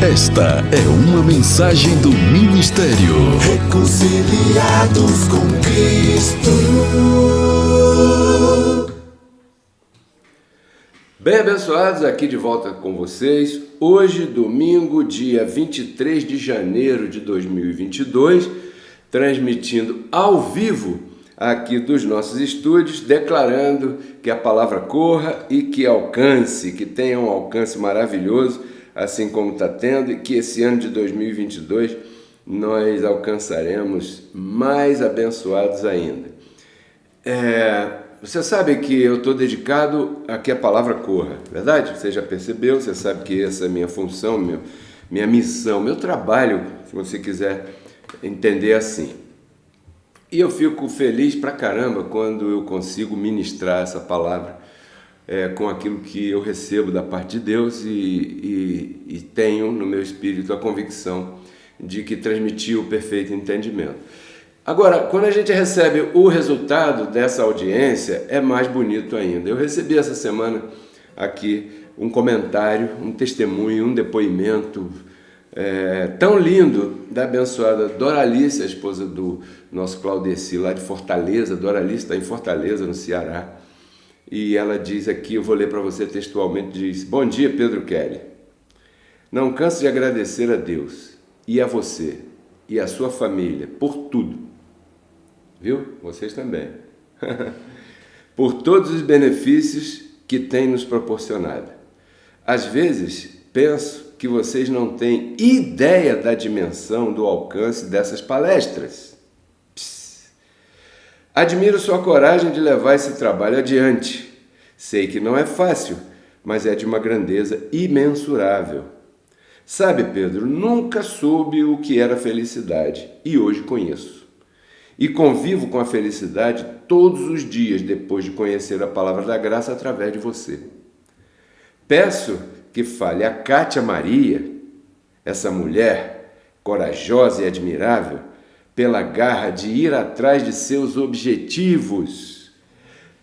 Esta é uma mensagem do Ministério Reconciliados com Cristo. Bem abençoados, aqui de volta com vocês. Hoje, domingo, dia 23 de janeiro de 2022, transmitindo ao vivo aqui dos nossos estúdios, declarando que a palavra corra e que alcance, que tenha um alcance maravilhoso, assim como está tendo, e que esse ano de 2022 nós alcançaremos mais abençoados ainda. Você sabe que eu estou dedicado a que a palavra corra, verdade? Você já percebeu, você sabe que essa é a minha função, minha missão, meu trabalho, se você quiser entender assim. E eu fico feliz pra caramba quando eu consigo ministrar essa palavra com aquilo que eu recebo da parte de Deus e tenho no meu espírito a convicção de que transmitiu o perfeito entendimento. Agora, quando a gente recebe o resultado dessa audiência, é mais bonito ainda. Eu recebi essa semana aqui um comentário, um testemunho, um depoimento tão lindo da abençoada Doralice, a esposa do nosso Claudeci, lá de Fortaleza. Doralice está em Fortaleza, no Ceará. E ela diz aqui, eu vou ler para você textualmente, diz: Bom dia, Pedro Kelly. Não canso de agradecer a Deus e a você e a sua família por tudo. Viu? Vocês também. Por todos os benefícios que tem nos proporcionado. Às vezes, penso que vocês não têm ideia da dimensão, do alcance dessas palestras. Admiro sua coragem de levar esse trabalho adiante. Sei que não é fácil, mas é de uma grandeza imensurável. Sabe, Pedro, nunca soube o que era felicidade e hoje conheço. E convivo com a felicidade todos os dias depois de conhecer a palavra da graça através de você. Peço que fale a Cátia Maria, essa mulher corajosa e admirável, pela garra de ir atrás de seus objetivos.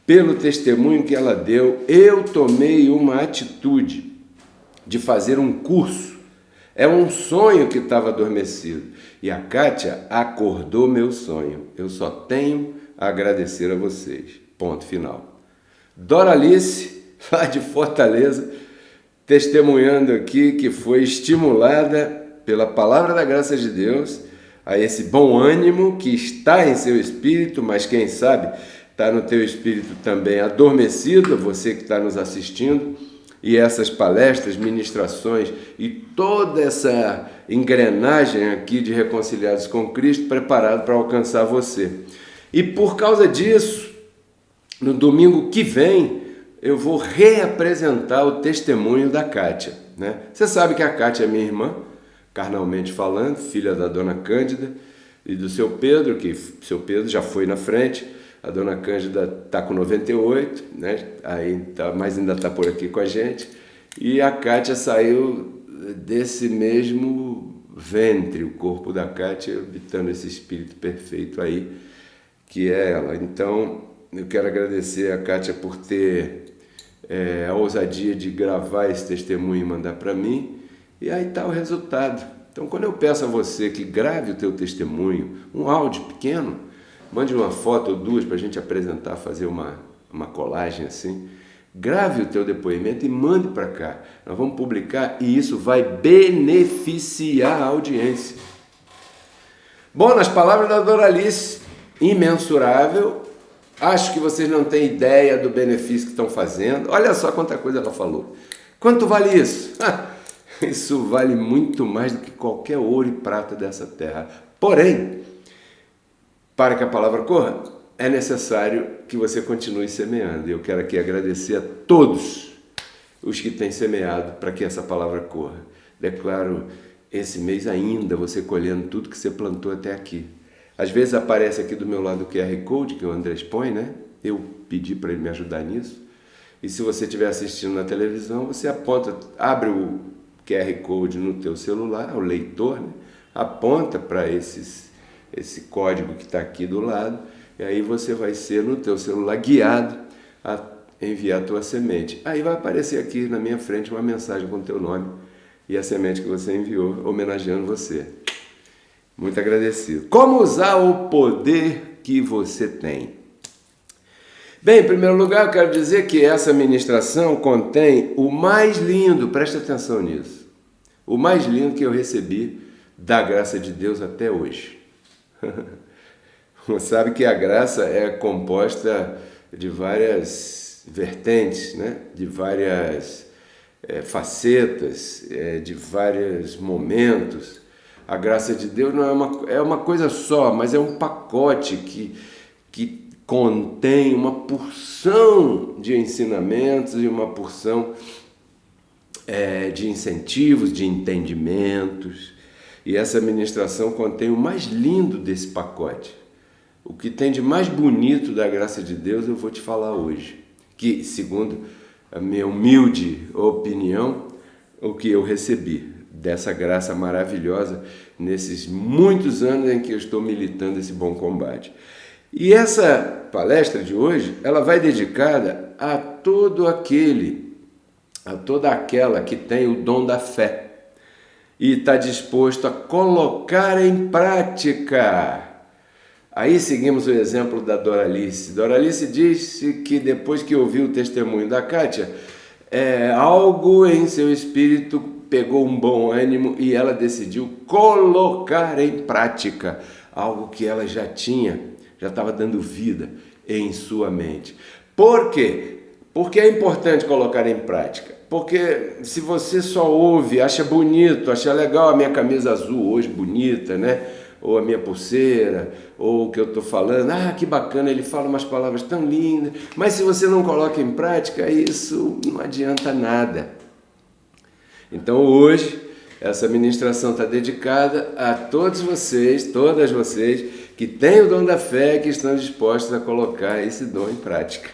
Pelo testemunho que ela deu, eu tomei uma atitude de fazer um curso. É um sonho que estava adormecido. E a Cátia acordou meu sonho. Eu só tenho a agradecer a vocês. Ponto final. Doralice, lá de Fortaleza, testemunhando aqui que foi estimulada pela palavra da graça de Deus a esse bom ânimo que está em seu espírito, mas quem sabe está no teu espírito também adormecido, você que está nos assistindo, e essas palestras, ministrações e toda essa engrenagem aqui de Reconciliados com Cristo preparado para alcançar você. E por causa disso, no domingo que vem, eu vou reapresentar o testemunho da Cátia, né? Você sabe que a Cátia é minha irmã, carnalmente falando, filha da dona Cândida e do seu Pedro, que seu Pedro já foi na frente. A dona Cândida está com 98, né? Mas ainda está por aqui com a gente. E a Cátia saiu desse mesmo ventre, o corpo da Cátia, habitando esse espírito perfeito aí, que é ela. Então, eu quero agradecer a Cátia por ter a ousadia de gravar esse testemunho e mandar para mim. E aí está o resultado. Então, quando eu peço a você que grave o teu testemunho, um áudio pequeno, mande uma foto ou duas para a gente apresentar, fazer uma colagem assim, grave o teu depoimento e mande para cá. Nós vamos publicar e isso vai beneficiar a audiência. Bom, nas palavras da Doralice, imensurável. Acho que vocês não têm ideia do benefício que estão fazendo. Olha só quanta coisa ela falou. Quanto vale isso? Isso vale muito mais do que qualquer ouro e prata dessa terra. Porém, para que a palavra corra, é necessário que você continue semeando. Eu quero aqui agradecer a todos os que têm semeado para que essa palavra corra. Declaro esse mês ainda você colhendo tudo que você plantou até aqui. Às vezes aparece aqui do meu lado o QR Code, que o André expõe, né? Eu pedi para ele me ajudar nisso. E se você estiver assistindo na televisão, você aponta, abre o QR Code no teu celular, o leitor, né? Aponta para esse código que está aqui do lado, e aí você vai ser no teu celular guiado a enviar a tua semente. Aí vai aparecer aqui na minha frente uma mensagem com o teu nome e a semente que você enviou, homenageando você. Muito agradecido. Como usar o poder que você tem? Bem, em primeiro lugar, eu quero dizer que essa ministração contém o mais lindo, presta atenção nisso, o mais lindo que eu recebi da graça de Deus até hoje. Você sabe que a graça é composta de várias vertentes, né? De várias facetas, de vários momentos. A graça de Deus não é uma coisa só, mas é um pacote que contém uma porção de ensinamentos e uma porção de incentivos, de entendimentos. E essa ministração contém o mais lindo desse pacote. O que tem de mais bonito da graça de Deus eu vou te falar hoje. Que, segundo a minha humilde opinião, o que eu recebi dessa graça maravilhosa nesses muitos anos em que eu estou militando esse bom combate. E essa palestra de hoje, ela vai dedicada a toda aquela que tem o dom da fé e está disposto a colocar em prática. Aí seguimos o exemplo da Doralice. Doralice disse que depois que ouviu o testemunho da Kátia, algo em seu espírito pegou um bom ânimo e ela decidiu colocar em prática algo que ela já estava dando vida em sua mente. Por quê? Porque é importante colocar em prática. Porque se você só ouve, acha bonito, acha legal a minha camisa azul hoje, bonita, né? Ou a minha pulseira, ou o que eu estou falando, que bacana, ele fala umas palavras tão lindas, mas se você não coloca em prática, isso não adianta nada. Então hoje, essa ministração está dedicada a todos vocês, todas vocês, que têm o dom da fé e que estão dispostos a colocar esse dom em prática.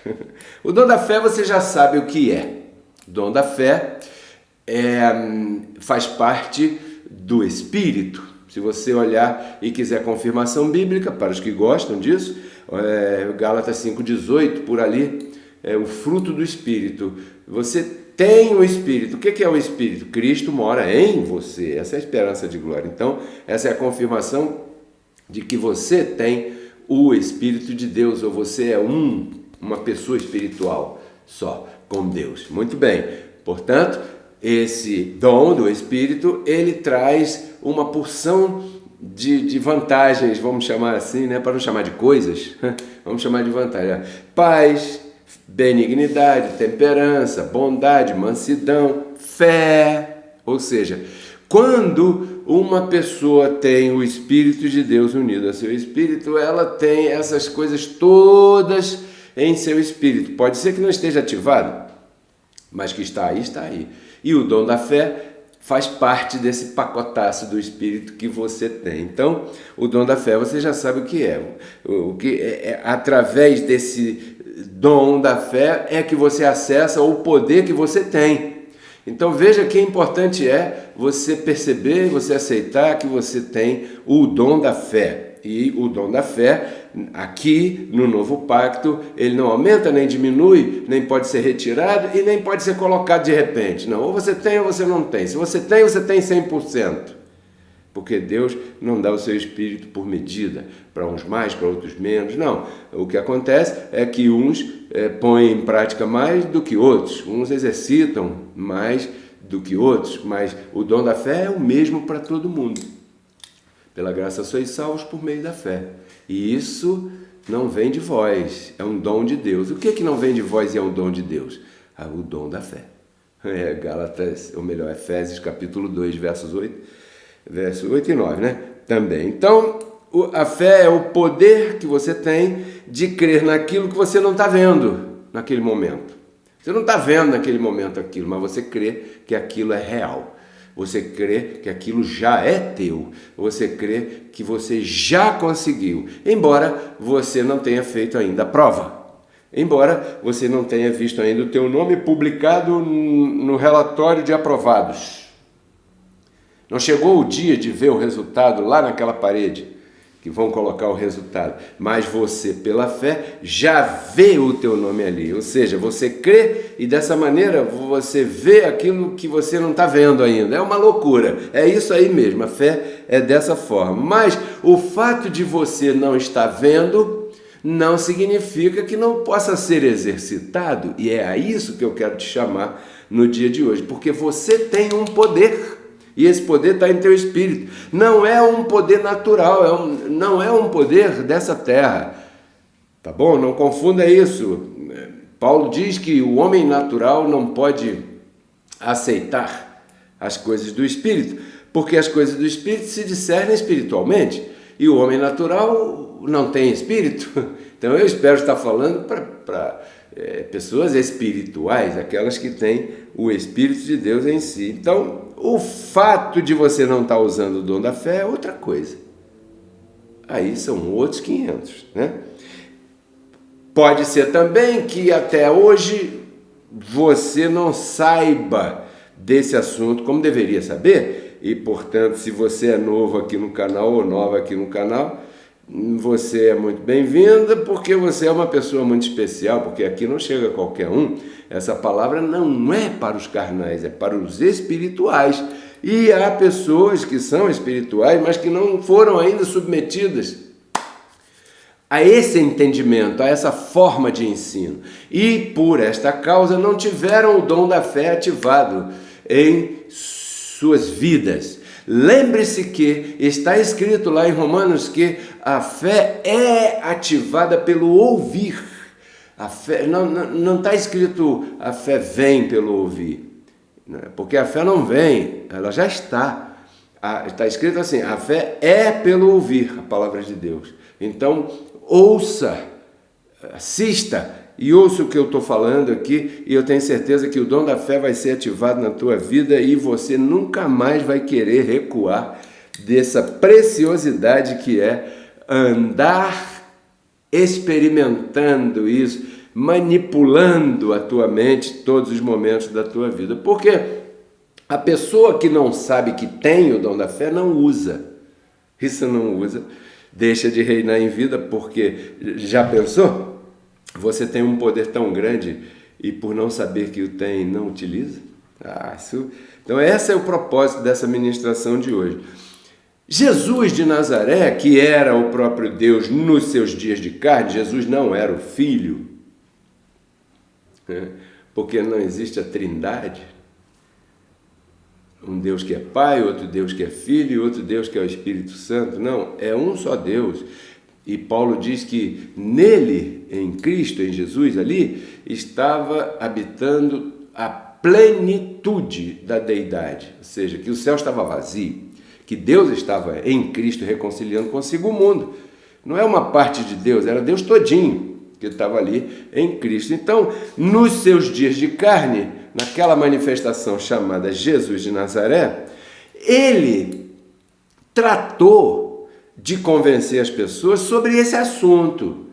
O dom da fé você já sabe o que é. O dom da fé faz parte do Espírito. Se você olhar e quiser confirmação bíblica, para os que gostam disso, Gálatas 5,18, por ali, o fruto do Espírito. Você tem o Espírito. O que é o Espírito? Cristo mora em você. Essa é a esperança de glória. Então, essa é a confirmação de que você tem o Espírito de Deus, ou você é uma pessoa espiritual só com Deus. Muito bem. Portanto, esse dom do Espírito, ele traz uma porção de vantagens, vamos chamar assim, né? Para não chamar de coisas, vamos chamar de vantagem. Paz, benignidade, temperança, bondade, mansidão, fé. Ou seja, quando uma pessoa tem o Espírito de Deus unido a seu Espírito, ela tem essas coisas todas em seu Espírito. Pode ser que não esteja ativado, mas que está aí. E o dom da fé faz parte desse pacotaço do Espírito que você tem. Então, o dom da fé você já sabe o que é. O que através desse dom da fé é que você acessa o poder que você tem. Então veja que importante é você perceber, você aceitar que você tem o dom da fé. E o dom da fé, aqui no novo pacto, ele não aumenta nem diminui, nem pode ser retirado e nem pode ser colocado de repente. Não, ou você tem ou você não tem. Se você tem 100%. Porque Deus não dá o seu Espírito por medida, para uns mais, para outros menos. Não, o que acontece é que uns põem em prática mais do que outros, uns exercitam mais do que outros, mas o dom da fé é o mesmo para todo mundo. Pela graça sois salvos por meio da fé. E isso não vem de vós, é um dom de Deus. O que é que não vem de vós e é um dom de Deus? O dom da fé. Gálatas, ou melhor, Efésios capítulo 2, versos 8 e 9, né? Também. Então, a fé é o poder que você tem de crer naquilo que você não está vendo naquele momento. Você não está vendo naquele momento aquilo, mas você crê que aquilo é real. Você crê que aquilo já é teu. Você crê que você já conseguiu. Embora você não tenha feito ainda a prova. Embora você não tenha visto ainda o teu nome publicado no relatório de aprovados. Não chegou o dia de ver o resultado lá naquela parede que vão colocar o resultado, mas você, pela fé, já vê o teu nome ali, ou seja, você crê e dessa maneira você vê aquilo que você não está vendo ainda. É uma loucura, é isso aí mesmo, a fé é dessa forma. Mas o fato de você não estar vendo não significa que não possa ser exercitado, e é a isso que eu quero te chamar no dia de hoje, porque você tem um poder. E esse poder está em teu espírito. Não é um poder natural, não é um poder dessa terra. Tá bom? Não confunda isso. Paulo diz que o homem natural não pode aceitar as coisas do espírito, porque as coisas do espírito se discernem espiritualmente. E o homem natural não tem espírito. Então eu espero estar falando para pessoas espirituais, aquelas que têm o Espírito de Deus em si. Então, o fato de você não estar usando o dom da fé é outra coisa. Aí são outros 500, né? Pode ser também que até hoje você não saiba desse assunto como deveria saber, e portanto, se você é novo aqui no canal ou nova aqui no canal, você é muito bem-vinda, porque você é uma pessoa muito especial, porque aqui não chega qualquer um. Essa palavra não é para os carnais, é para os espirituais. E há pessoas que são espirituais, mas que não foram ainda submetidas a esse entendimento, a essa forma de ensino. E por esta causa não tiveram o dom da fé ativado em suas vidas. Lembre-se que está escrito lá em Romanos que a fé é ativada pelo ouvir. A fé, não está escrito a fé vem pelo ouvir, porque a fé não vem, ela já está. Está escrito assim, a fé é pelo ouvir a palavra de Deus. Então, ouça, assista e ouça o que eu estou falando aqui, e eu tenho certeza que o dom da fé vai ser ativado na tua vida e você nunca mais vai querer recuar dessa preciosidade que é andar experimentando isso, manipulando a tua mente todos os momentos da tua vida. Porque a pessoa que não sabe que tem o dom da fé não usa. Isso não usa, deixa de reinar em vida, porque já pensou? Você tem um poder tão grande e por não saber que o tem, não utiliza? Então esse é o propósito dessa ministração de hoje. Jesus de Nazaré, que era o próprio Deus nos seus dias de carne, Jesus não era o Filho, porque não existe a Trindade. Um Deus que é Pai, outro Deus que é Filho e outro Deus que é o Espírito Santo. Não, é um só Deus. E Paulo diz que nele, em Cristo, em Jesus ali, estava habitando a plenitude da deidade. Ou seja, que o céu estava vazio, que Deus estava em Cristo reconciliando consigo o mundo. Não é uma parte de Deus, era Deus todinho que estava ali em Cristo. Então, nos seus dias de carne, naquela manifestação chamada Jesus de Nazaré, ele tratou de convencer as pessoas sobre esse assunto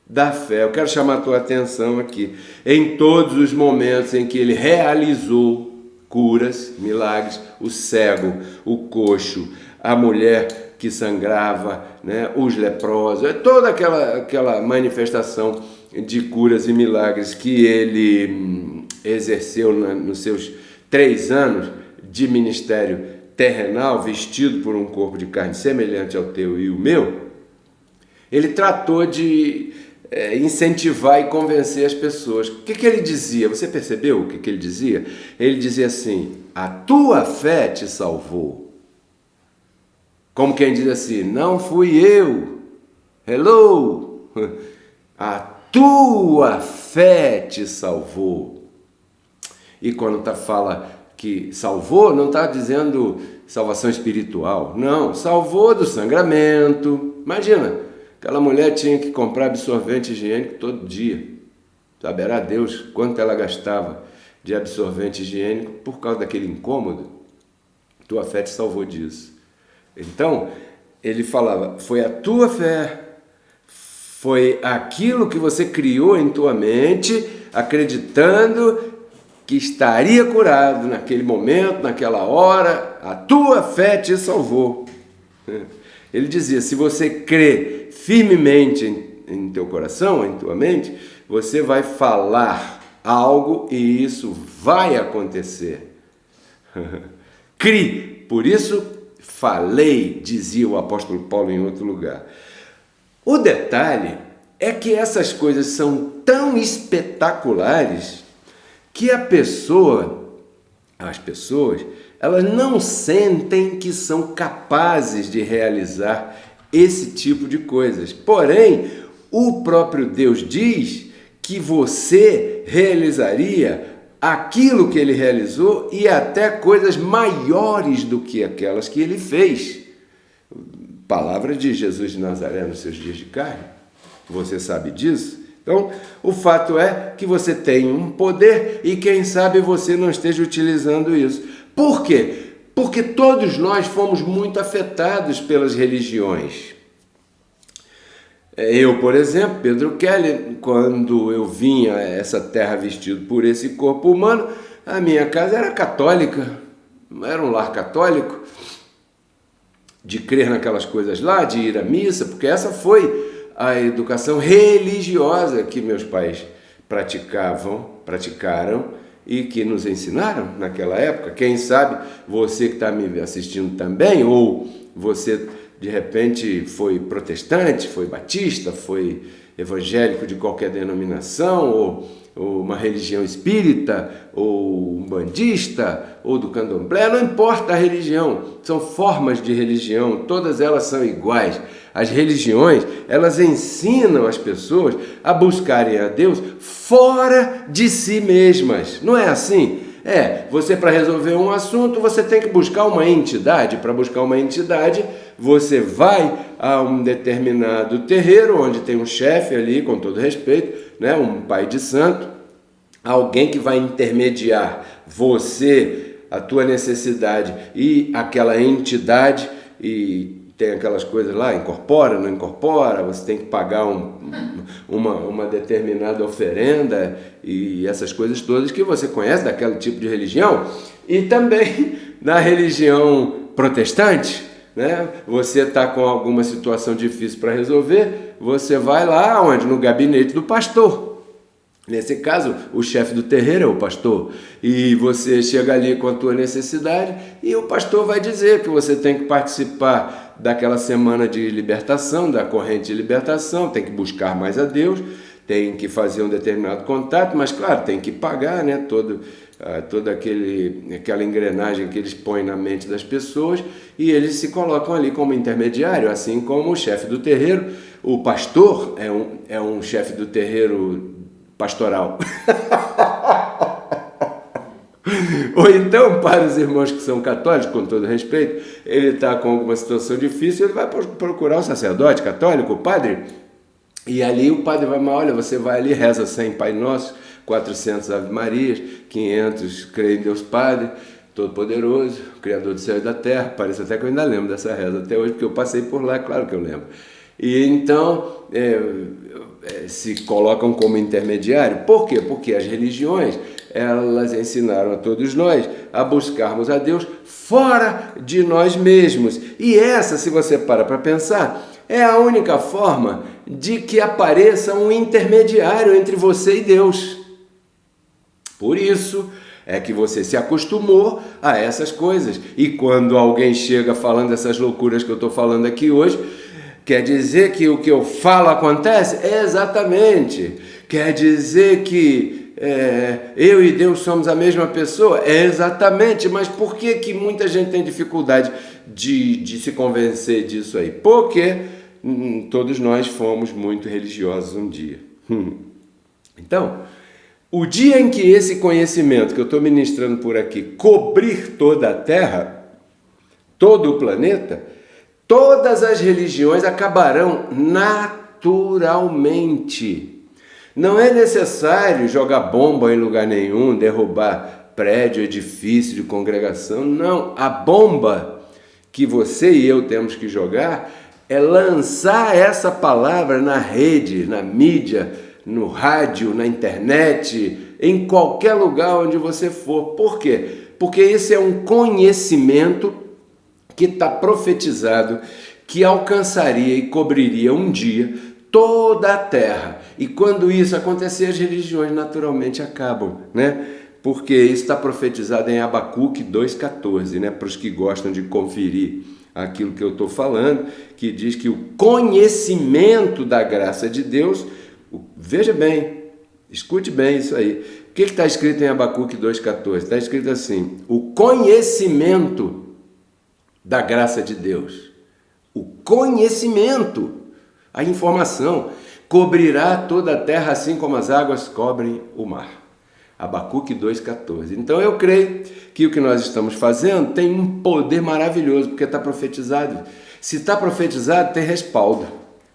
da fé. Eu quero chamar a tua atenção aqui. Em todos os momentos em que ele realizou curas, milagres, o cego, o coxo, a mulher que sangrava, né, os leprosos, toda aquela manifestação de curas e milagres que ele exerceu nos seus 3 anos de ministério terrenal, vestido por um corpo de carne semelhante ao teu e o meu, ele tratou de incentivar e convencer as pessoas. O que ele dizia? Você percebeu o que ele dizia? Ele dizia assim, a tua fé te salvou. Como quem diz assim, não fui eu. Hello! A tua fé te salvou. E quando fala que salvou, não está dizendo salvação espiritual. Não, salvou do sangramento. Imagina, aquela mulher tinha que comprar absorvente higiênico todo dia. Saberá Deus quanto ela gastava de absorvente higiênico por causa daquele incômodo. Tua fé te salvou disso. Então, ele falava, foi a tua fé, foi aquilo que você criou em tua mente, acreditando que estaria curado naquele momento, naquela hora, a tua fé te salvou. Ele dizia, se você crê firmemente em teu coração, em tua mente, você vai falar algo e isso vai acontecer. Crie, por isso falei, dizia o apóstolo Paulo em outro lugar. O detalhe é que essas coisas são tão espetaculares que as pessoas, elas não sentem que são capazes de realizar esse tipo de coisas. Porém, o próprio Deus diz que você realizaria aquilo que ele realizou e até coisas maiores do que aquelas que ele fez. Palavras de Jesus de Nazaré nos seus dias de carne. Você sabe disso? Então, o fato é que você tem um poder e quem sabe você não esteja utilizando isso. Por quê? Porque todos nós fomos muito afetados pelas religiões. Eu, por exemplo, Pedro Kelly, quando eu vinha a essa terra vestido por esse corpo humano, a minha casa era católica, era um lar católico, de crer naquelas coisas lá, de ir à missa, porque essa foi a educação religiosa que meus pais praticaram e que nos ensinaram naquela época. Quem sabe você que está me assistindo também, ou você de repente foi protestante, foi batista, foi evangélico de qualquer denominação, ou uma religião espírita, ou umbandista, ou do candomblé, não importa a religião, são formas de religião, todas elas são iguais. As religiões, elas ensinam as pessoas a buscarem a Deus fora de si mesmas, não é assim? Você para resolver um assunto, você tem que buscar uma entidade. Para buscar uma entidade, você vai a um determinado terreiro, onde tem um chefe ali, com todo respeito, né, um pai de santo, alguém que vai intermediar você, a tua necessidade e aquela entidade, e tem aquelas coisas lá, incorpora, não incorpora, você tem que pagar uma determinada oferenda e essas coisas todas que você conhece daquele tipo de religião. E também na religião protestante, né? Você está com alguma situação difícil para resolver, você vai lá onde? No gabinete do pastor. Nesse caso, o chefe do terreiro é o pastor, e você chega ali com a tua necessidade e o pastor vai dizer que você tem que participar daquela semana de libertação, da corrente de libertação, tem que buscar mais a Deus, tem que fazer um determinado contato, mas claro, tem que pagar, né, toda aquela engrenagem que eles põem na mente das pessoas, e eles se colocam ali como intermediário, assim como o chefe do terreiro. O pastor é um chefe do terreiro pastoral. Ou então, para os irmãos que são católicos, com todo respeito, ele está com alguma situação difícil, ele vai procurar o sacerdote católico, o padre, e ali o padre vai, olha, você vai ali, reza 100 Pai Nosso, 400 Ave Marias, 500 Creio em Deus Padre, Todo-Poderoso, Criador do céu e da terra. Parece até que eu ainda lembro dessa reza até hoje, porque eu passei por lá, claro que eu lembro. E então se colocam como intermediário. Por quê? Porque as religiões, elas ensinaram a todos nós a buscarmos a Deus fora de nós mesmos. E essa, se você para pensar, é a única forma de que apareça um intermediário entre você e Deus. Por isso é que você se acostumou a essas coisas. E quando alguém chega falando essas loucuras que eu estou falando aqui hoje, quer dizer que o que eu falo acontece? Exatamente. Quer dizer que eu e Deus somos a mesma pessoa? Exatamente. Mas por que muita gente tem dificuldade de se convencer disso aí? Porque todos nós fomos muito religiosos um dia. Então, o dia em que esse conhecimento que eu estou ministrando por aqui cobrir toda a Terra, todo o planeta, todas as religiões acabarão naturalmente. Não é necessário jogar bomba em lugar nenhum, derrubar prédio, edifício de congregação. Não, a bomba que você e eu temos que jogar é lançar essa palavra na rede, na mídia, no rádio, na internet, em qualquer lugar onde você for. Por quê? Porque esse é um conhecimento que está profetizado que alcançaria e cobriria um dia toda a terra. E quando isso acontecer, as religiões naturalmente acabam, né? Porque isso está profetizado em Abacuque 2,14, né? Para os que gostam de conferir aquilo que eu estou falando, que diz que o conhecimento da graça de Deus, veja bem, escute bem isso aí. O que está escrito em Abacuque 2,14? Está escrito assim: o conhecimento da graça de Deus, o conhecimento, a informação, cobrirá toda a terra assim como as águas cobrem o mar. Abacuque 2,14. Então eu creio que o que nós estamos fazendo tem um poder maravilhoso, porque está profetizado. Se está profetizado, tem respaldo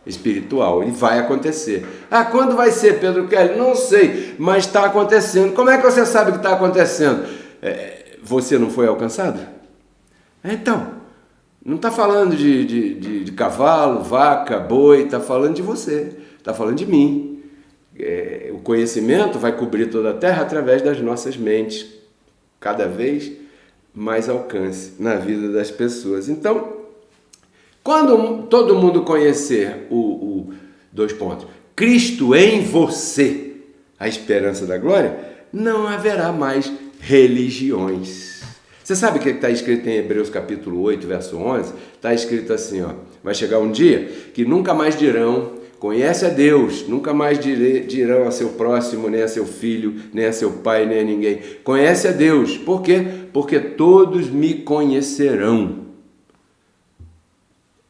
espiritual, e vai acontecer. Ah, quando vai ser, Pedro Kelly? Não sei, mas está acontecendo. Como é que você sabe que está acontecendo? Você não foi alcançado? Então, não está falando de cavalo, vaca, boi, está falando de você, está falando de mim. O conhecimento vai cobrir toda a terra através das nossas mentes, cada vez mais alcance na vida das pessoas. Então, quando todo mundo conhecer dois pontos, Cristo em você, a esperança da glória, não haverá mais religiões. Você sabe o que está escrito em Hebreus capítulo 8, verso 11? Está escrito assim, ó, vai chegar um dia que nunca mais dirão: conhece a Deus, nunca mais dirão a seu próximo, nem a seu filho, nem a seu pai, nem a ninguém. Conhece a Deus. Por quê? Porque todos me conhecerão.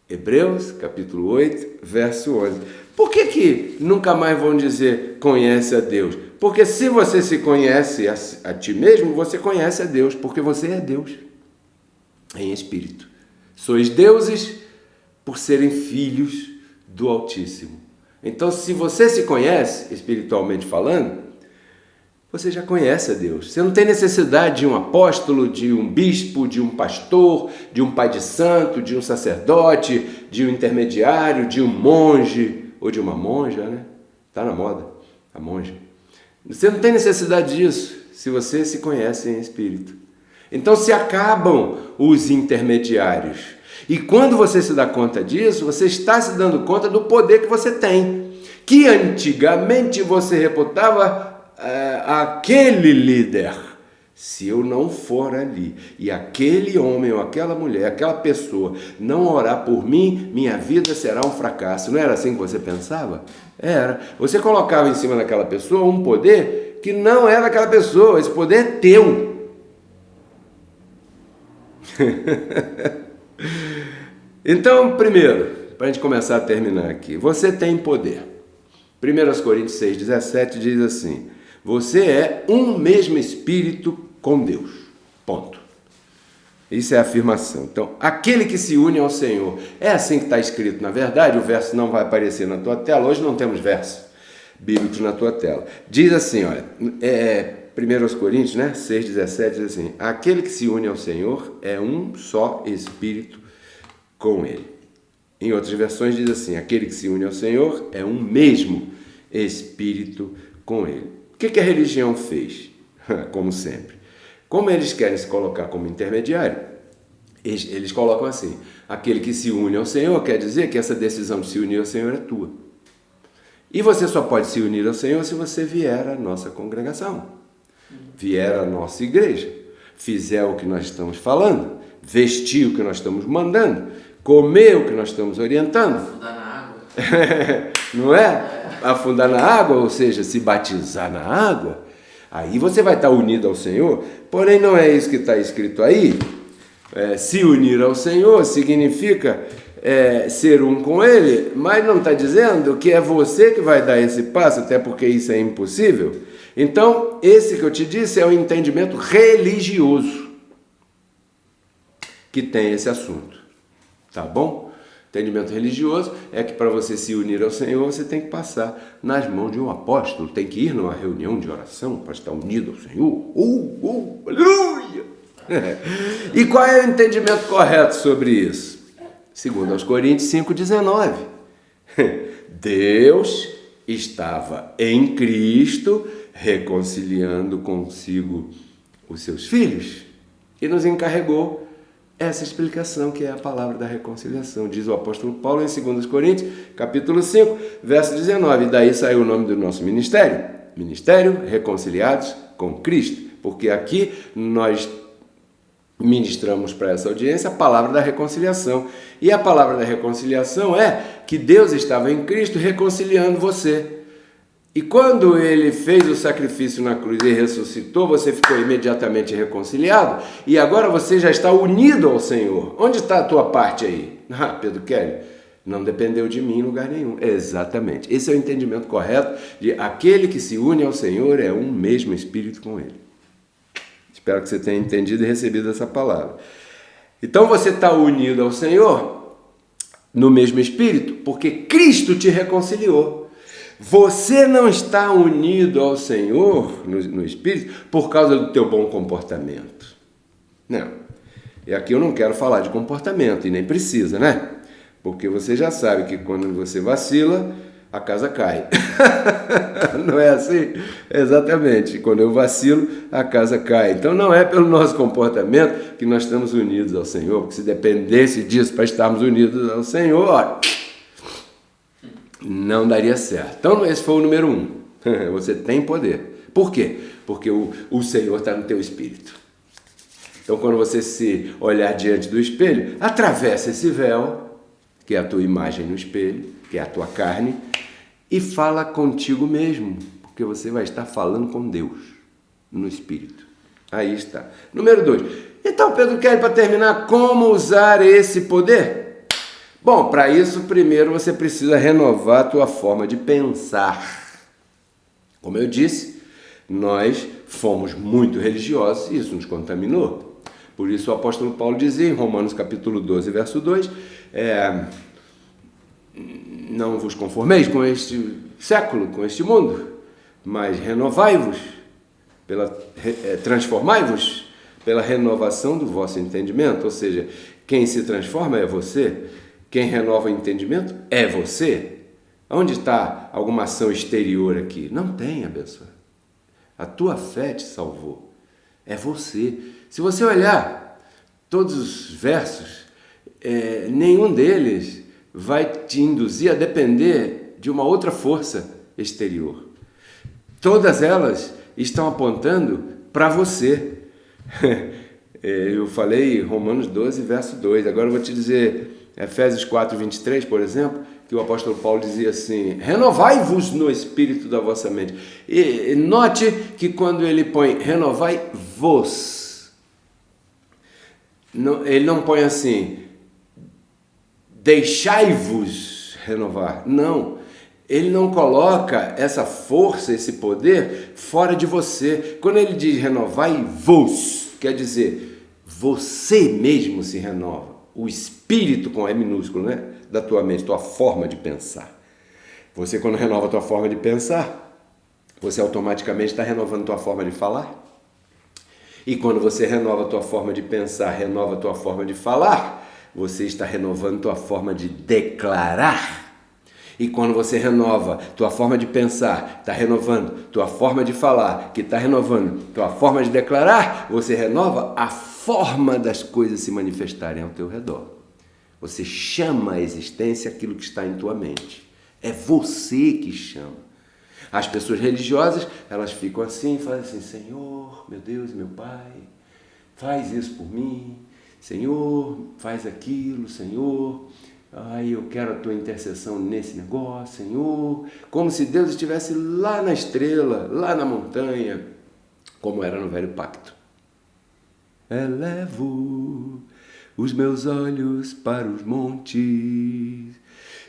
Hebreus, capítulo 8, verso 11. Por que nunca mais vão dizer conhece a Deus? Porque se você se conhece a ti mesmo, você conhece a Deus, porque você é Deus em espírito. Sois deuses por serem filhos do Altíssimo. Então, se você se conhece, espiritualmente falando, você já conhece a Deus. Você não tem necessidade de um apóstolo, de um bispo, de um pastor, de um pai de santo, de um sacerdote, de um intermediário, de um monge, ou de uma monja, né? Está na moda, a monja. Você não tem necessidade disso, se você se conhece em espírito. Então, se acabam os intermediários. E quando você se dá conta disso, você está se dando conta do poder que você tem, que antigamente você reputava aquele líder. Se eu não for ali e aquele homem ou aquela mulher, aquela pessoa não orar por mim, minha vida será um fracasso. Não era assim que você pensava? Era. Você colocava em cima daquela pessoa um poder que não era daquela pessoa. Esse poder é teu. Então, primeiro, para a gente começar a terminar aqui, você tem poder. 1 Coríntios 6,17 diz assim: você é um mesmo espírito com Deus. Ponto. Isso é a afirmação. Então, aquele que se une ao Senhor, é assim que está escrito. Na verdade, o verso não vai aparecer na tua tela. Hoje não temos versos bíblicos na tua tela. Diz assim, olha, 1 Coríntios, né, 6,17 diz assim: aquele que se une ao Senhor é um só espírito com Ele. Em outras versões diz assim: aquele que se une ao Senhor é um mesmo espírito com Ele. O que a religião fez? Como sempre. Como eles querem se colocar como intermediário, eles colocam assim: aquele que se une ao Senhor quer dizer que essa decisão de se unir ao Senhor é tua. E você só pode se unir ao Senhor se você vier à nossa congregação, vier à nossa igreja, fizer o que nós estamos falando, vestir o que nós estamos mandando, comer o que nós estamos orientando. Afundar na água. Não é? Afundar na água, ou seja, se batizar na água. Aí você vai estar unido ao Senhor, porém não é isso que está escrito aí. Se unir ao Senhor significa ser um com Ele, mas não está dizendo que é você que vai dar esse passo, até porque isso é impossível. Então, esse que eu te disse é o entendimento religioso que tem esse assunto, tá bom? Entendimento religioso é que para você se unir ao Senhor, você tem que passar nas mãos de um apóstolo, tem que ir numa reunião de oração para estar unido ao Senhor. Aleluia! E qual é o entendimento correto sobre isso? Segundo aos Coríntios 5,19. Deus estava em Cristo reconciliando consigo os seus filhos e nos encarregou essa explicação que é a palavra da reconciliação. Diz o apóstolo Paulo em 2 Coríntios, capítulo 5, verso 19. E daí saiu o nome do nosso ministério. Ministério Reconciliados com Cristo. Porque aqui nós ministramos para essa audiência a palavra da reconciliação. E a palavra da reconciliação é que Deus estava em Cristo reconciliando você. E quando ele fez o sacrifício na cruz e ressuscitou, você ficou imediatamente reconciliado e agora você já está unido ao Senhor. Onde está a tua parte aí? Pedro Kelly, não dependeu de mim em lugar nenhum. Exatamente. Esse é o entendimento correto de aquele que se une ao Senhor é um mesmo Espírito com ele. Espero que você tenha entendido e recebido essa palavra. Então você está unido ao Senhor no mesmo Espírito porque Cristo te reconciliou. Você não está unido ao Senhor no Espírito por causa do teu bom comportamento. Não. E aqui eu não quero falar de comportamento, e nem precisa, né? Porque você já sabe que quando você vacila, a casa cai. Não é assim? Exatamente. Quando eu vacilo, a casa cai. Então não é pelo nosso comportamento que nós estamos unidos ao Senhor, porque se dependesse disso para estarmos unidos ao Senhor, olha, não daria certo. Então esse foi o número 1. Você tem poder. Por quê? Porque o Senhor está no teu espírito. Então quando você se olhar diante do espelho, atravessa esse véu, que é a tua imagem no espelho, que é a tua carne, e fala contigo mesmo, porque você vai estar falando com Deus no espírito. Aí está. Número 2. Então Pedro quer, para terminar, como usar esse poder? Bom, para isso, primeiro você precisa renovar a tua forma de pensar. Como eu disse, nós fomos muito religiosos e isso nos contaminou. Por isso o apóstolo Paulo dizia em Romanos capítulo 12, verso 2, não vos conformeis com este século, com este mundo, mas renovai-vos, transformai-vos pela renovação do vosso entendimento. Ou seja, quem se transforma é você. Quem renova o entendimento é você. Onde está alguma ação exterior aqui? Não tem, abençoado. A tua fé te salvou. É você. Se você olhar todos os versos, nenhum deles vai te induzir a depender de uma outra força exterior. Todas elas estão apontando para você. Eu falei Romanos 12, verso 2. Agora eu vou te dizer Efésios 4, 23, por exemplo, que o apóstolo Paulo dizia assim, renovai-vos no espírito da vossa mente. E note que quando ele põe renovai-vos, ele não põe assim, deixai-vos renovar. Não, ele não coloca essa força, esse poder fora de você. Quando ele diz renovai-vos, quer dizer, você mesmo se renova. O espírito, com E minúsculo, né? Da tua mente, tua forma de pensar. Você, quando renova a tua forma de pensar, você automaticamente está renovando a tua forma de falar. E quando você renova a tua forma de pensar, renova a tua forma de falar, você está renovando a tua forma de declarar. E quando você renova tua forma de pensar, está renovando tua forma de falar, que está renovando tua forma de declarar, você renova a forma das coisas se manifestarem ao teu redor. Você chama à existência aquilo que está em tua mente. É você que chama. As pessoas religiosas, elas ficam assim, fazem assim, Senhor, meu Deus e meu Pai, faz isso por mim. Senhor, faz aquilo, Senhor. Ai, eu quero a tua intercessão nesse negócio, Senhor. Como se Deus estivesse lá na estrela, lá na montanha, como era no Velho Pacto. Elevo os meus olhos para os montes,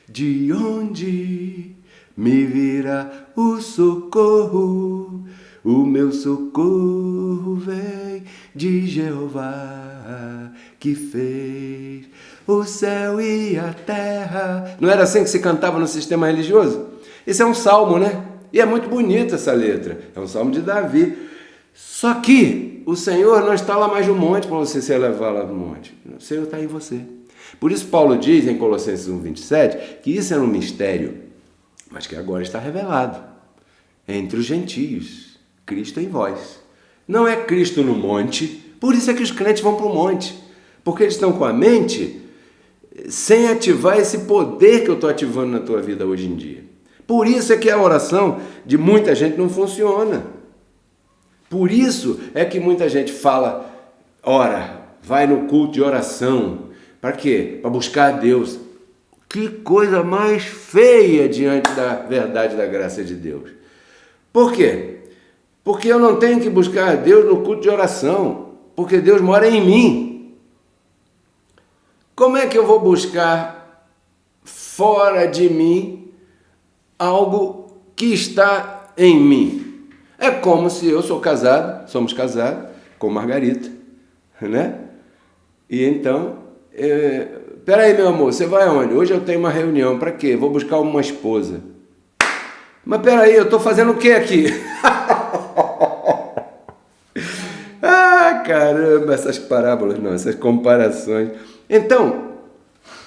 de onde me virá o socorro. O meu socorro vem de Jeová, que fez o céu e a terra. Não era assim que se cantava no sistema religioso? Esse é um salmo, né? E é muito bonita essa letra. É um salmo de Davi. Só que o Senhor não está lá mais no monte para você se elevar lá no monte. O Senhor está em você. Por isso Paulo diz em Colossenses 1:27 que isso era um mistério, mas que agora está revelado entre os gentios. Cristo em vós. Não é Cristo no monte, por isso é que os crentes vão para o monte. Porque eles estão com a mente sem ativar esse poder que eu estou ativando na tua vida hoje em dia. Por isso é que a oração de muita gente não funciona. Por isso é que muita gente fala, ora, vai no culto de oração. Para quê? Para buscar a Deus. Que coisa mais feia diante da verdade da graça de Deus. Por quê? Porque eu não tenho que buscar a Deus no culto de oração, porque Deus mora em mim. Como é que eu vou buscar fora de mim algo que está em mim? É como se eu sou casado, somos casados com Margarita, né? E então, peraí meu amor, você vai aonde? Hoje eu tenho uma reunião, para quê? Vou buscar uma esposa. Mas peraí, eu estou fazendo o que aqui? Ah, caramba, essas parábolas não, essas comparações. Então,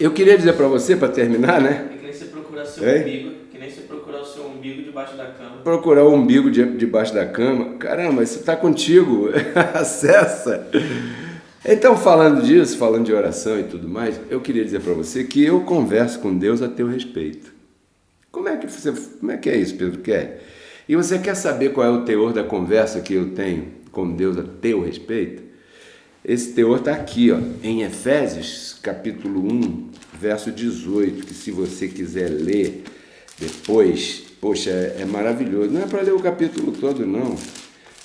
eu queria dizer para você, para terminar, né? É que nem você procurar seu umbigo, que nem você procurar o seu umbigo debaixo da cama. Procurar o umbigo debaixo da cama. Caramba, isso está contigo. Acessa. Então, falando disso, falando de oração e tudo mais, eu queria dizer para você que eu converso com Deus a teu respeito. Como é que é isso, Pedro Kelly? E você quer saber qual é o teor da conversa que eu tenho com Deus a teu respeito? Esse teor está aqui, ó, em Efésios, capítulo 1, verso 18, que se você quiser ler depois, poxa, é maravilhoso. Não é para ler o capítulo todo, não.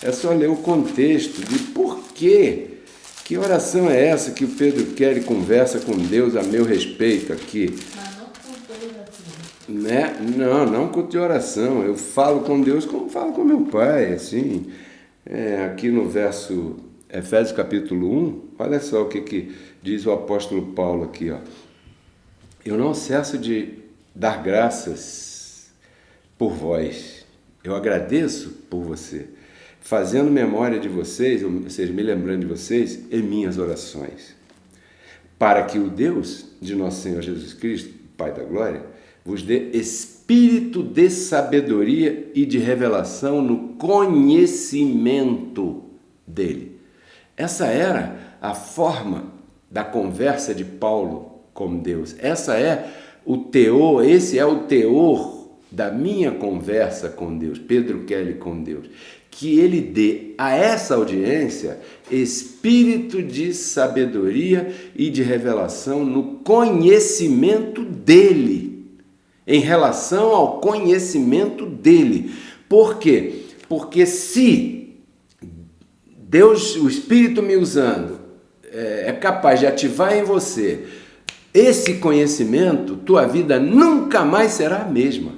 É só ler o contexto de por quê. Que oração é essa que o Pedro Kelly conversa com Deus a meu respeito aqui? Mas não com toda assim. Né? Não culto de oração. Eu falo com Deus como falo com meu pai, assim. Aqui no verso Efésios capítulo 1, olha só o que diz o apóstolo Paulo aqui, ó. Eu não cesso de dar graças por vós. Eu agradeço por você, fazendo memória de vocês, ou seja, me lembrando de vocês, em minhas orações, para que o Deus de nosso Senhor Jesus Cristo, Pai da Glória, vos dê espírito de sabedoria e de revelação no conhecimento dele. Essa era a forma da conversa de Paulo com Deus. Esse é o teor da minha conversa com Deus, Pedro Kelly com Deus. Que ele dê a essa audiência espírito de sabedoria e de revelação no conhecimento dele, em relação ao conhecimento dele. Por quê? Porque se Deus, o Espírito me usando, é capaz de ativar em você esse conhecimento, tua vida nunca mais será a mesma.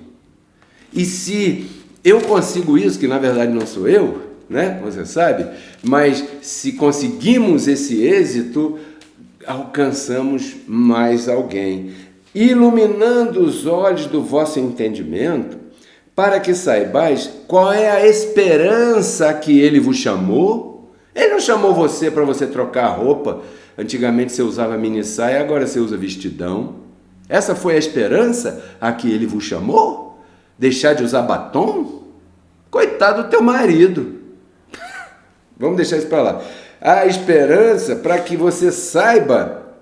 E se eu consigo isso, que na verdade não sou eu, né? Você sabe, mas se conseguimos esse êxito, alcançamos mais alguém, iluminando os olhos do vosso entendimento, para que saibais qual é a esperança a que ele vos chamou. Ele não chamou você para você trocar a roupa. Antigamente você usava mini saia, agora você usa vestidão. Essa foi a esperança a que ele vos chamou? Deixar de usar batom? Coitado do teu marido. Vamos deixar isso para lá. A esperança para que você saiba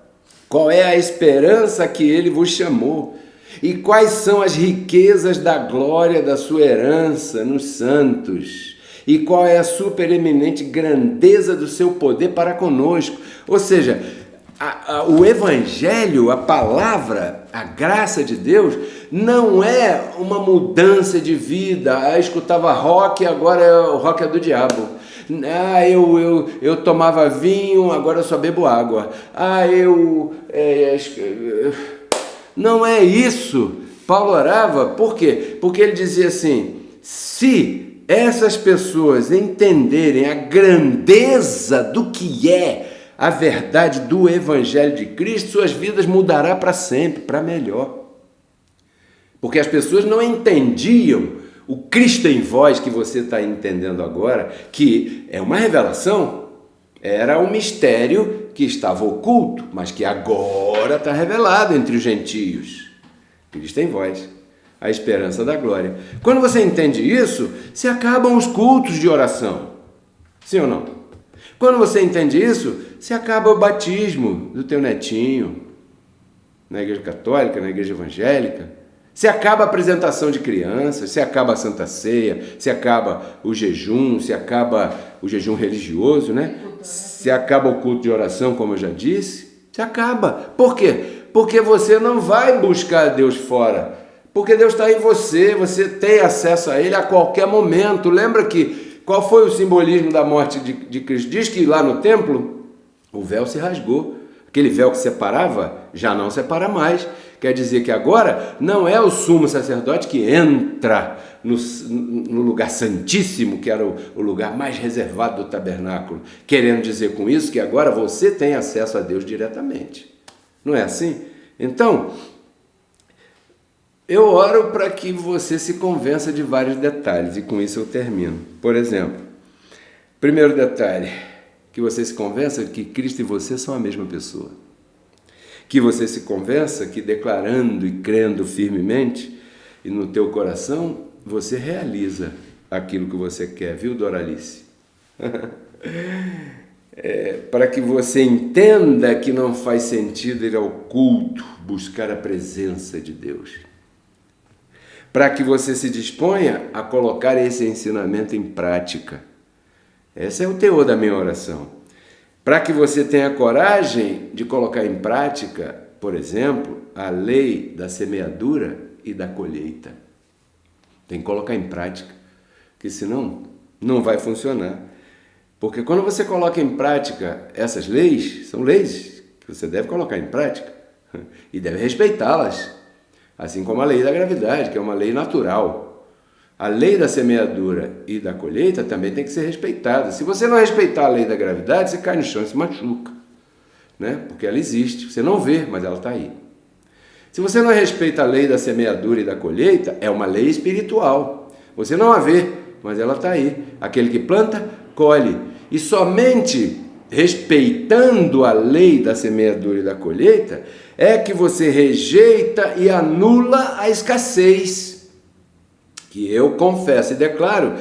qual é a esperança a que ele vos chamou e quais são as riquezas da glória da sua herança nos santos. E qual é a supereminente grandeza do seu poder para conosco. Ou seja, o Evangelho, a palavra, a graça de Deus, não é uma mudança de vida. Eu escutava rock, agora o rock é do diabo. Eu tomava vinho, agora eu só bebo água. Não é isso. Paulo orava, por quê? Porque ele dizia assim, se essas pessoas entenderem a grandeza do que é a verdade do Evangelho de Cristo, suas vidas mudarão para sempre, para melhor. Porque as pessoas não entendiam o Cristo em vós que você está entendendo agora, que é uma revelação, era um mistério que estava oculto, mas que agora está revelado entre os gentios. Cristo em vós, a esperança da glória. Quando você entende isso, se acabam os cultos de oração. Sim ou não? Quando você entende isso, você acaba o batismo do teu netinho na igreja católica, na igreja evangélica. Se acaba a apresentação de crianças, se acaba a Santa Ceia, se acaba o jejum, se acaba o jejum religioso, né? Se acaba o culto de oração, como eu já disse, se acaba. Por quê? Porque você não vai buscar Deus fora. Porque Deus está em você, você tem acesso a Ele a qualquer momento. Lembra que qual foi o simbolismo da morte de Cristo? Diz que lá no templo o véu se rasgou. Aquele véu que separava já não separa mais. Quer dizer que agora não é o sumo sacerdote que entra no lugar santíssimo, que era o lugar mais reservado do tabernáculo, querendo dizer com isso que agora você tem acesso a Deus diretamente. Não é assim? Então, eu oro para que você se convença de vários detalhes, e com isso eu termino. Por exemplo, primeiro detalhe, que você se convença que Cristo e você são a mesma pessoa. Que você se convença que declarando e crendo firmemente, e no teu coração, você realiza aquilo que você quer, viu, Doralice? Para que você entenda que não faz sentido ir ao culto, buscar a presença de Deus. Para que você se disponha a colocar esse ensinamento em prática. Esse é o teor da minha oração. Para que você tenha coragem de colocar em prática, por exemplo, a lei da semeadura e da colheita. Tem que colocar em prática, porque senão não vai funcionar. Porque quando você coloca em prática essas leis, são leis que você deve colocar em prática e deve respeitá-las, assim como a lei da gravidade, que é uma lei natural. A lei da semeadura e da colheita também tem que ser respeitada. Se você não respeitar a lei da gravidade, você cai no chão e se machuca, né? Porque ela existe, você não vê, mas ela está aí. Se você não respeita a lei da semeadura e da colheita, é uma lei espiritual. Você não a vê, mas ela está aí. Aquele que planta, colhe. E somente respeitando a lei da semeadura e da colheita é que você rejeita e anula a escassez. Que eu confesso e declaro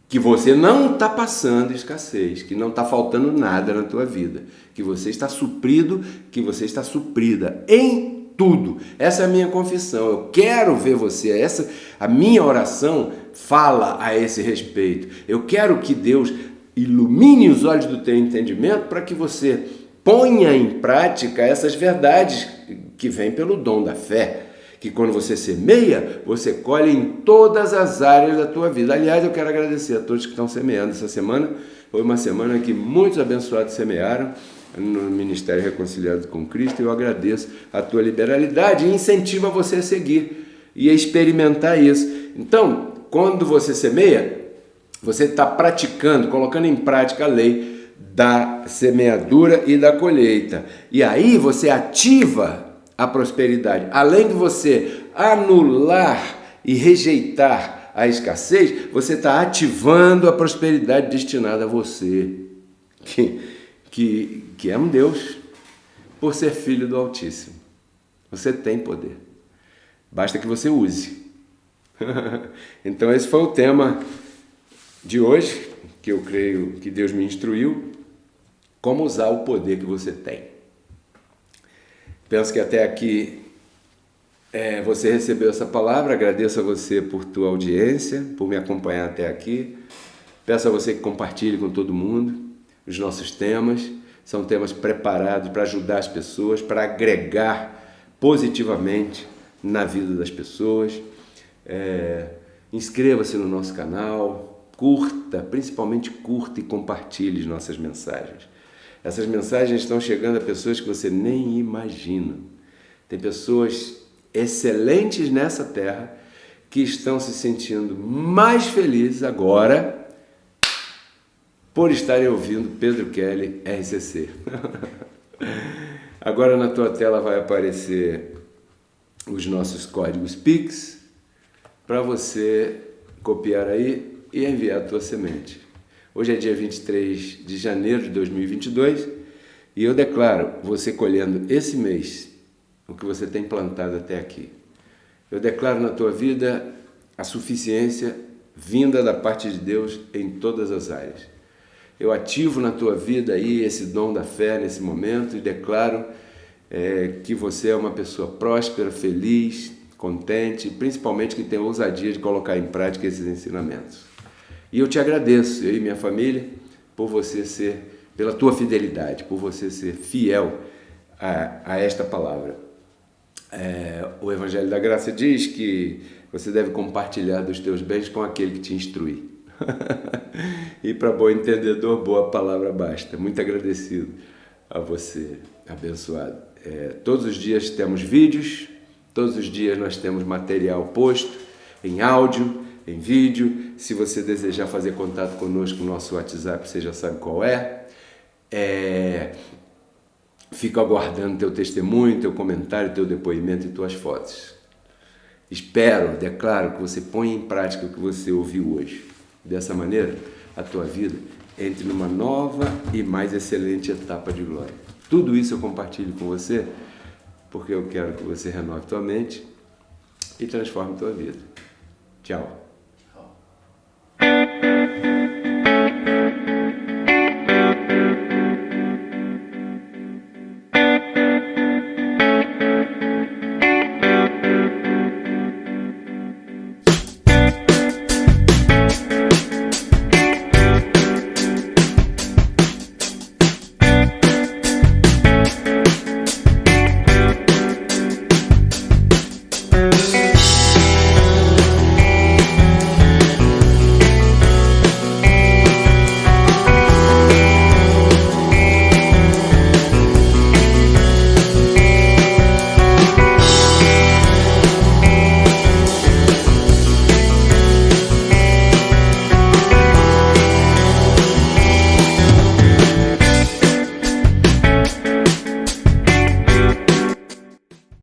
que você não está passando escassez, que não está faltando nada na tua vida, que você está suprido, que você está suprida em tudo. Essa é a minha confissão. Eu quero ver você. A minha oração fala a esse respeito. Eu quero que Deus ilumine os olhos do teu entendimento para que você ponha em prática essas verdades que vêm pelo dom da fé. Que quando você semeia, você colhe em todas as áreas da tua vida. Aliás, eu quero agradecer a todos que estão semeando essa semana. Foi uma semana que muitos abençoados semearam no Ministério Reconciliado com Cristo. Eu agradeço a tua liberalidade e incentivo a você a seguir e a experimentar isso. Então, quando você semeia, você está praticando, colocando em prática a lei da semeadura e da colheita. E aí você ativa a prosperidade. Além de você anular e rejeitar a escassez, você está ativando a prosperidade destinada a você, que é um Deus, por ser filho do Altíssimo. Você tem poder. Basta que você use. Então esse foi o tema de hoje, que eu creio que Deus me instruiu, como usar o poder que você tem. Penso que até aqui você recebeu essa palavra. Agradeço a você por tua audiência, por me acompanhar até aqui. Peço a você que compartilhe com todo mundo os nossos temas. São temas preparados para ajudar as pessoas, para agregar positivamente na vida das pessoas. Inscreva-se no nosso canal, curta, principalmente curta e compartilhe nossas mensagens. Essas mensagens estão chegando a pessoas que você nem imagina. Tem pessoas excelentes nessa terra que estão se sentindo mais felizes agora por estarem ouvindo Pedro Kelly RCC. Agora na tua tela vai aparecer os nossos códigos Pix para você copiar aí e enviar a tua semente. Hoje é dia 23 de janeiro de 2022 e eu declaro você colhendo esse mês o que você tem plantado até aqui. Eu declaro na tua vida a suficiência vinda da parte de Deus em todas as áreas. Eu ativo na tua vida aí esse dom da fé nesse momento e declaro que você é uma pessoa próspera, feliz, contente, principalmente que tem ousadia de colocar em prática esses ensinamentos. E eu te agradeço, eu e minha família, pela tua fidelidade, por você ser fiel a esta palavra. O Evangelho da Graça diz que você deve compartilhar dos teus bens com aquele que te instrui. E para bom entendedor, boa palavra basta. Muito agradecido a você, abençoado. Todos os dias temos vídeos, todos os dias nós temos material posto em áudio, em vídeo. Se você desejar fazer contato conosco, o nosso WhatsApp você já sabe qual é. Fico aguardando teu testemunho, teu comentário, teu depoimento e tuas fotos. Espero, declaro que você ponha em prática o que você ouviu hoje. Dessa maneira, a tua vida entre numa nova e mais excelente etapa de glória. Tudo isso eu compartilho com você porque eu quero que você renove tua mente e transforme tua vida. Tchau.